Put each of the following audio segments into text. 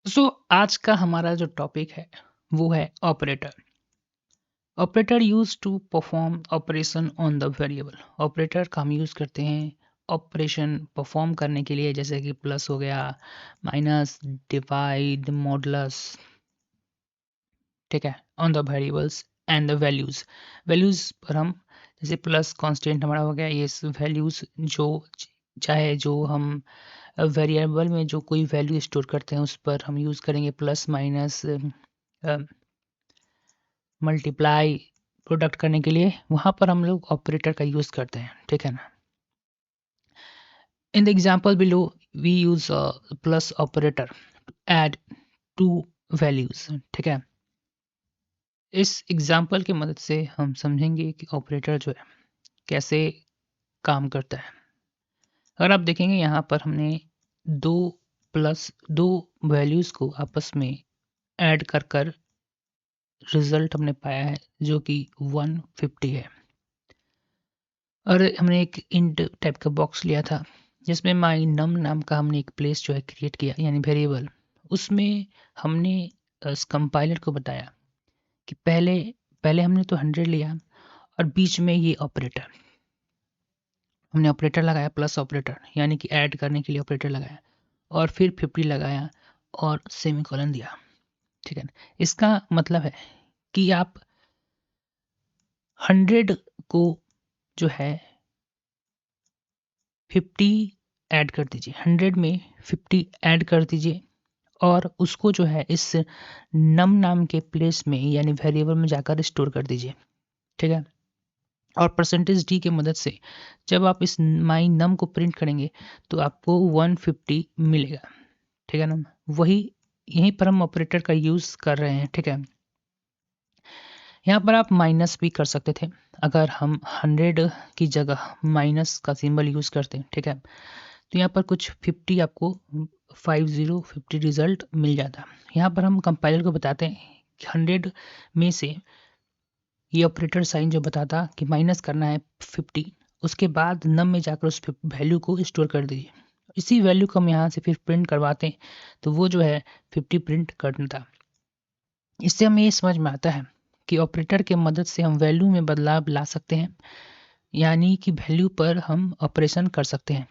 सो आज का हमारा जो टॉपिक है वो है operator. Operator use to perform operation on the variable. Operator का हम यूज करते हैं ऑपरेशन परफॉर्म करने के लिए, जैसे कि प्लस हो गया, माइनस, डिवाइड, मॉडुलस। ठीक है, on the variables and the values. Values पर हम, जैसे प्लस कांस्टेंट हमारा हो गया, ये वैल्यूज जो चाहे जो हम वेरिएबल में जो कोई वैल्यू स्टोर करते हैं उस पर हम यूज़ करेंगे प्लस, माइनस, मल्टीप्लाई, प्रोडक्ट करने के लिए वहाँ पर हम लोग ऑपरेटर का यूज़ करते हैं। ठीक है ना। In the example below we use plus operator add two values. ठीक है, इस एग्जाम्पल की मदद से हम समझेंगे कि ऑपरेटर जो है कैसे काम करता है। अगर आप देखेंगे यहाँ पर हमने दो प्लस दो वैल्यूज़ को आपस में ऐड कर कर रिजल्ट हमने पाया है जो कि 150 है। और हमने एक इंट टाइप का बॉक्स लिया था जिसमें माई नम नाम का हमने एक प्लेस जो है क्रिएट किया, यानी वेरिएबल। उसमें हमने इस कंपाइलर को बताया कि पहले पहले हमने तो 100 लिया और बीच में ये ऑपरेटर हमने ऑपरेटर लगाया, प्लस ऑपरेटर यानी कि ऐड करने के लिए ऑपरेटर लगाया, और फिर 50 लगाया और सेमीकोलन दिया। ठीक है, इसका मतलब है कि आप 100 को जो है 50 ऐड कर दीजिए, 100 में 50 ऐड कर दीजिए और उसको जो है इस नम नाम के प्लेस में यानी वेरिएबल में जाकर स्टोर कर दीजिए। ठीक है, और परसेंटेज डी की मदद से जब आप इस माई नम को प्रिंट करेंगे तो आपको 150 मिलेगा। ठीक है ना, वही यहीं पर हम ऑपरेटर का यूज़ कर रहे हैं। ठीक है, यहाँ पर आप माइनस भी कर सकते थे अगर हम 100 की जगह माइनस का सिंबल यूज़ करते हैं। ठीक है, तो यहाँ पर कुछ 50 आपको 50 रिजल्ट मिल जाता। यहाँ पर हम कंपाइलर को बताते हैं कि 100 में से ये ऑपरेटर साइन जो बताता कि माइनस करना है 50, उसके बाद नम में जाकर उस वैल्यू को स्टोर कर दीजिए। इसी वैल्यू को हम यहाँ से फिर प्रिंट करवाते हैं तो वो जो है 50 प्रिंट करना था। इससे हमें ये समझ में आता है कि ऑपरेटर के मदद से हम वैल्यू में बदलाव ला सकते हैं, यानी कि वैल्यू पर हम ऑपरेशन कर सकते हैं।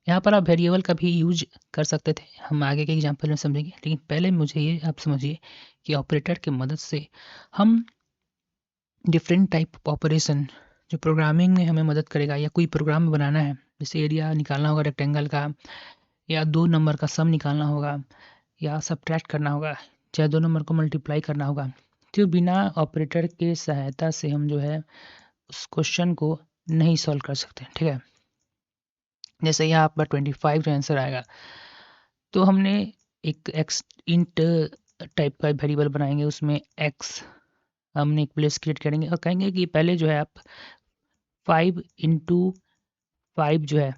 यहाँ पर आप वेरिएबल का भी यूज कर सकते थे, हम आगे के एग्जाम्पल में समझेंगे, लेकिन पहले मुझे ये आप समझिए कि ऑपरेटर की मदद से हम डिफरेंट टाइप ऑफ ऑपरेशन जो प्रोग्रामिंग में हमें मदद करेगा, या कोई प्रोग्राम बनाना है, जैसे एरिया निकालना होगा रेक्टेंगल का, या 2 नंबर का सम निकालना होगा, या सब्ट्रैक्ट करना होगा, चाहे 2 नंबर को मल्टीप्लाई करना होगा, तो बिना ऑपरेटर के सहायता से हम जो है उस क्वेश्चन को नहीं सॉल्व कर सकते। ठीक है, जैसे यहाँ पर 25 जो आंसर आएगा तो हमने एक एक्स इंट टाइप का वेरिएबल बनाएंगे, उसमें एक्स हमने एक प्लेस क्रिएट करेंगे और कहेंगे कि पहले जो है आप 5 × 5 जो है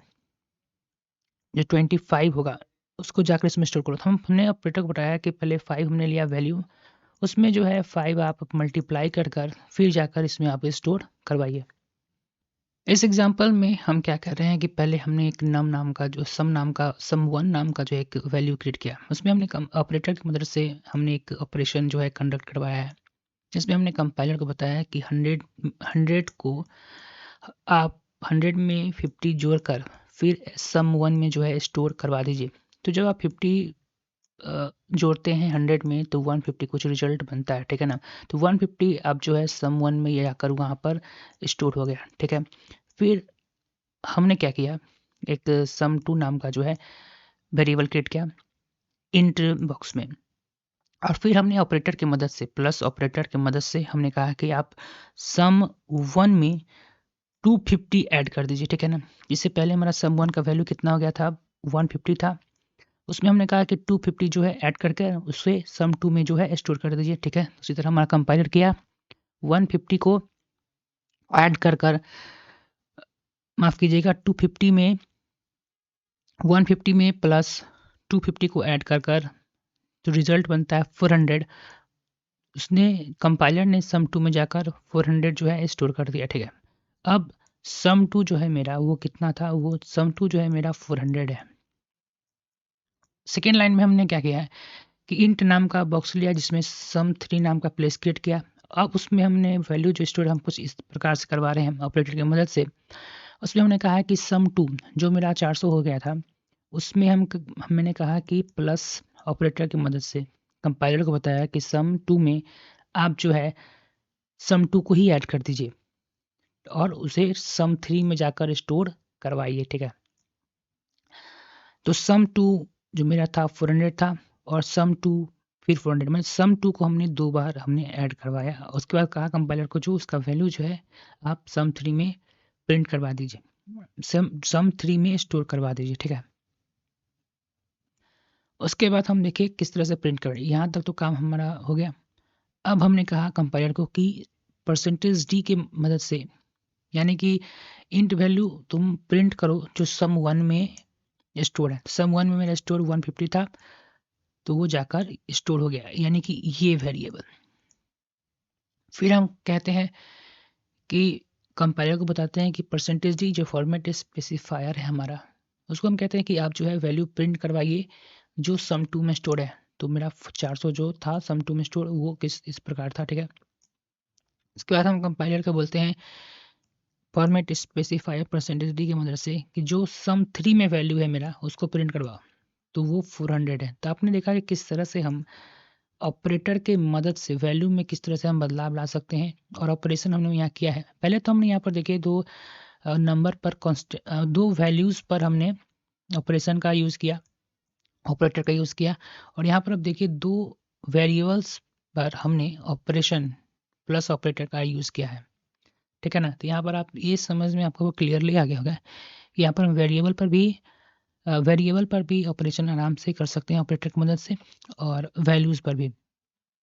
जो 25 होगा उसको जाकर इसमें स्टोर करो। तो हमने ऑपरेटर को बताया कि पहले 5 हमने लिया वैल्यू, उसमें जो है 5 आप मल्टीप्लाई कर कर फिर जाकर इसमें आप स्टोर करवाइए। इस एग्जांपल में हम क्या कर रहे हैं कि पहले हमने एक नम नाम का जो सम वन नाम का जो एक वैल्यू क्रिएट किया, उसमें हमने ऑपरेटर की मदद से हमने एक ऑपरेशन जो है कंडक्ट करवाया है, जिसमें हमने कंपाइलर को बताया कि 100 को आप 100 में 50 जोड़कर फिर सम वन में जो है स्टोर करवा दीजिए। तो जब आप 50 जोड़ते हैं 100 में तो 150 कुछ रिजल्ट बनता है। ठीक है ना, तो 150 आप जो है सम वन में जाकर वहाँ पर स्टोर हो गया। ठीक है, फिर हमने क्या किया, एक सम टू नाम का जो है वेरिएबल क्रिएट किया इंट बॉक्स में, और फिर हमने ऑपरेटर की मदद से, प्लस ऑपरेटर की मदद से हमने कहा कि आप सम वन में 250 ऐड कर दीजिए। ठीक है ना, इससे पहले हमारा सम वन का वैल्यू कितना हो गया था, 150 था, उसमें हमने कहा कि 250 जो है ऐड करके उससे सम टू में जो है स्टोर कर दीजिए। ठीक है, उसी तरह हमारा कंपाइलर किया 150 को ऐड कर कर, माफ़ कीजिएगा 250 में 150 में प्लस 250 को ऐड कर कर जो रिजल्ट बनता है 400, उसने कंपाइलर ने सम टू में जाकर 400 जो है स्टोर कर दिया। ठीक है, अब सम टू जो है मेरा वो कितना था, वो सम टू जो है मेरा 400 है। सेकेंड लाइन में हमने क्या किया है कि इंट नाम का बॉक्स लिया जिसमें sum3 नाम का प्लेस क्रिएट किया। अब उसमें हमने वैल्यू जो स्टोर हम कुछ इस प्रकार से करवा रहे हैं ऑपरेटर की मदद से। उसमें हमने कहा कि sum2 जो मेरा 400 हो गया था, उसमें मैंने कहा कि प्लस ऑपरेटर की मदद से कंपाइलर को बताया कि sum2 में आप जो है sum2 को ही ऐड कर दीजिए और उसे sum3 में जाकर स्टोर करवाइए। ठीक है, तो sum2 जो मेरा था 400 था और sum2 फिर 400, मतलब sum2 को हमने 2 बार हमने ऐड करवाया। उसके बाद कहा कंपाइलर को जो उसका वैल्यू जो है आप sum3 में प्रिंट करवा दीजिए, sum3 में स्टोर करवा दीजिए। ठीक है, उसके बाद हम देखिए किस तरह से प्रिंट करें। यहाँ तक तो काम हमारा हो गया। अब हमने कहा कंपाइलर को कि %d के मदद से, यानी कि इंट वैल्यू तुम प्रिंट करो जो sum1 में स्टोर है। sum1 में मेरा स्टोर 150 था, तो वो जाकर स्टोर हो गया, यानी कि ये वेरिएबल। फिर हम कहते हैं कि कंपाइलर को बताते हैं कि %d जो फॉर्मेट स्पेसिफायर है हमारा, उसको हम कहते हैं कि आप जो है वैल्यू प्रिंट करवाइए जो sum2 में स्टोर है। तो मेरा 400 जो था sum2 में स्टोर, वो इस प्रकार था। ठीक है, इसके बाद हम कंपाइलर को बोलते हैं फॉर्मेट स्पेसिफायर %d की मदद से कि जो sum3 में वैल्यू है मेरा उसको प्रिंट करवाओ, तो वो 400 है। तो आपने देखा कि किस तरह से हम ऑपरेटर के मदद से वैल्यू में किस तरह से हम बदलाव ला सकते हैं, और ऑपरेशन हमने यहाँ किया है। पहले तो हमने यहाँ पर देखिए दो नंबर पर दो वैल्यूज़ पर हमने ऑपरेशन का यूज़ किया, ऑपरेटर का यूज़ किया, और यहाँ पर अब देखिए दो वेरिएबल्स पर हमने ऑपरेशन प्लस ऑपरेटर का यूज़ किया है। ठीक है ना, तो यहाँ पर आप ये समझ में आपको क्लियरली आ गया होगा कि यहाँ पर हम वेरिएबल पर भी ऑपरेशन आराम से कर सकते हैं ऑपरेटर की मदद से, और वैल्यूज़ पर भी।